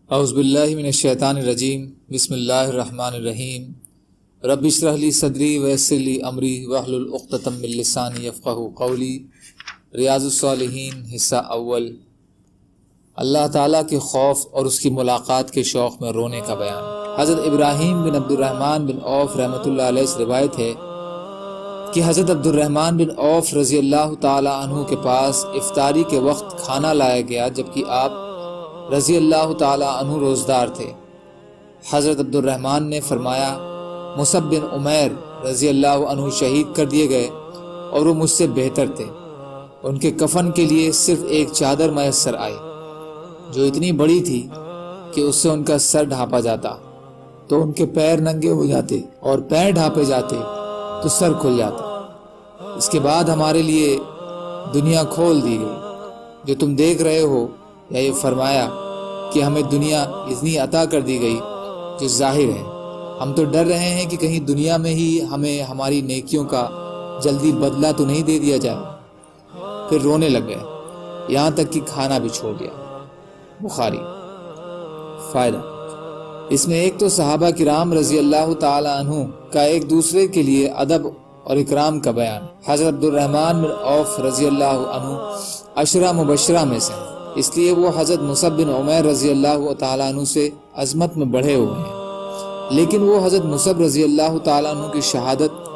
اعوذ باللہ من الشیطان الرجیم بسم اللہ الرحمن الرحیم رب اشرح لی صدری ویسر لی امری واحلل عقدۃ من لسانی یفقہوا قولی۔ ریاض الصالحین حصہ اول، اللہ تعالیٰ کے خوف اور اس کی ملاقات کے شوق میں رونے کا بیان۔ حضرت ابراہیم بن عبد الرحمن بن عوف رحمۃ اللہ علیہ سے روایت ہے کہ حضرت عبد الرحمن بن عوف رضی اللہ تعالیٰ عنہ کے پاس افطاری کے وقت کھانا لایا گیا جبکہ آپ رضی اللہ تعالیٰ عنہ روزدار تھے۔ حضرت عبد الرحمن نے فرمایا، مصعب بن عمیر رضی اللہ عنہ شہید کر دیے گئے اور وہ مجھ سے بہتر تھے۔ ان کے کفن کے لیے صرف ایک چادر میسر آئی جو اتنی بڑی تھی کہ اس سے ان کا سر ڈھانپا جاتا تو ان کے پیر ننگے ہو جاتے اور پیر ڈھانپے جاتے تو سر کھل جاتا۔ اس کے بعد ہمارے لیے دنیا کھول دی گئی جو تم دیکھ رہے ہو، یا یہ فرمایا کہ ہمیں دنیا اتنی عطا کر دی گئی جو ظاہر ہے، ہم تو ڈر رہے ہیں کہ کہیں دنیا میں ہی ہمیں ہماری نیکیوں کا جلدی بدلہ تو نہیں دے دیا جائے۔ پھر رونے لگ گئے، یہاں تک کہ کھانا بھی چھوڑ دیا۔ بخاری۔ فائدہ، اس میں ایک تو صحابہ کرام رضی اللہ تعالی عنہ کا ایک دوسرے کے لیے ادب اور اکرام کا بیان۔ حضرت عبد الرحمن بن عوف رضی اللہ عنہ عشرہ مبشرہ میں سے، اس لیے وہ حضرت مصعب بن عمیر رضی اللہ تعالیٰ عنہ سے عظمت میں بڑھے ہوئے ہیں، لیکن وہ حضرت مصعب رضی اللہ تعالیٰ عنہ کی شہادت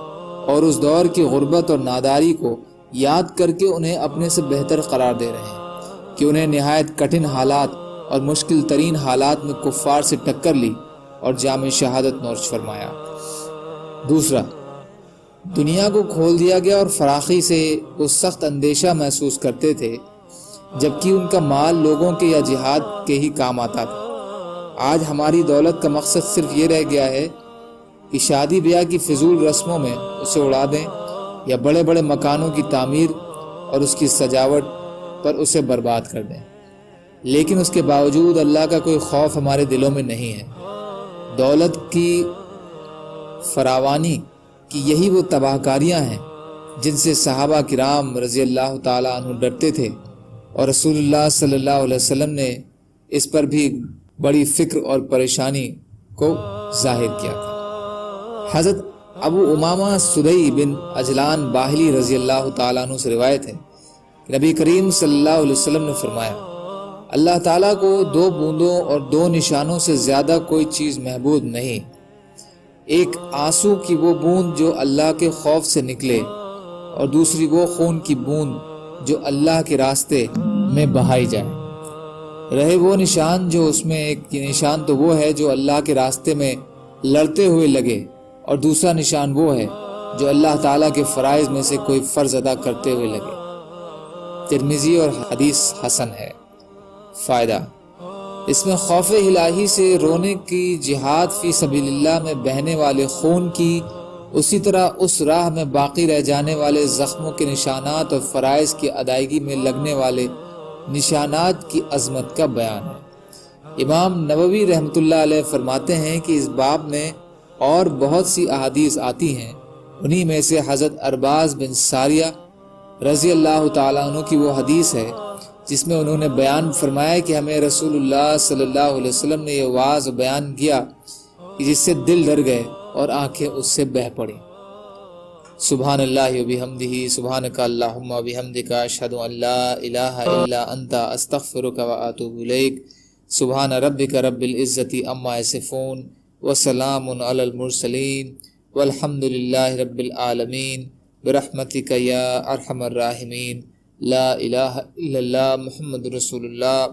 اور اس دور کی غربت اور ناداری کو یاد کر کے انہیں اپنے سے بہتر قرار دے رہے ہیں کہ انہیں نہایت کٹھن حالات اور مشکل ترین حالات میں کفار سے ٹکر لی اور جام شہادت نوش فرمایا۔ دوسرا، دنیا کو کھول دیا گیا اور فراخی سے وہ سخت اندیشہ محسوس کرتے تھے جبکہ ان کا مال لوگوں کے یا جہاد کے ہی کام آتا تھا۔ آج ہماری دولت کا مقصد صرف یہ رہ گیا ہے کہ شادی بیاہ کی فضول رسموں میں اسے اڑا دیں یا بڑے بڑے مکانوں کی تعمیر اور اس کی سجاوٹ پر اسے برباد کر دیں، لیکن اس کے باوجود اللہ کا کوئی خوف ہمارے دلوں میں نہیں ہے۔ دولت کی فراوانی کی یہی وہ تباہ کاریاں ہیں جن سے صحابہ کرام رضی اللہ تعالیٰ عنہ ڈرتے تھے، اور رسول اللہ صلی اللہ علیہ وسلم نے اس پر بھی بڑی فکر اور پریشانی کو ظاہر کیا تھا۔ حضرت ابو امامہ سدئی بن اجلان باہلی رضی اللہ تعالیٰ عنہ سے روایت ہے کہ نبی کریم صلی اللہ علیہ وسلم نے فرمایا، اللہ تعالیٰ کو 2 بوندوں اور 2 نشانوں سے زیادہ کوئی چیز محبوب نہیں، ایک آنسو کی وہ بوند جو اللہ کے خوف سے نکلے، اور دوسری وہ خون کی بوند جو اللہ کے راستے میں بہائی جائے۔ رہے وہ نشان جو اس میں ایک نشان تو وہ ہے جو اللہ کے راستے میں لڑتے ہوئے لگے، اور دوسرا نشان وہ ہے جو اللہ تعالیٰ کے فرائض میں سے کوئی فرض ادا کرتے ہوئے لگے۔ ترمذی اور حدیث حسن ہے۔ فائدہ، اس میں خوف الہی سے رونے کی، جہاد فی سبیل اللہ میں بہنے والے خون کی، اسی طرح اس راہ میں باقی رہ جانے والے زخموں کے نشانات اور فرائض کی ادائیگی میں لگنے والے نشانات کی عظمت کا بیان ہے۔ امام نووی رحمۃ اللہ علیہ فرماتے ہیں کہ اس باب میں اور بہت سی احادیث آتی ہیں، انہی میں سے حضرت ارباز بن ساریہ رضی اللہ تعالیٰ عنہ کی وہ حدیث ہے جس میں انہوں نے بیان فرمایا کہ ہمیں رسول اللہ صلی اللہ علیہ وسلم نے یہ واعظ بیان کیا کہ جس سے دل ڈر گئے اور آنکھیں اس سے بہہ پڑیں۔ سبحان اللہ و بحمدہ، سبحانک اللہم و بحمدک، اشہد ان لا الہ الا انت، استغفرک و اتوب الیک۔ سبحان ربک رب العزت عما یصفون، وسلام علی المرسلین، والحمد للہ رب العالمین، برحمتک یا ارحم الراحمین، لا الہ الا اللہ، محمد رسول اللہ۔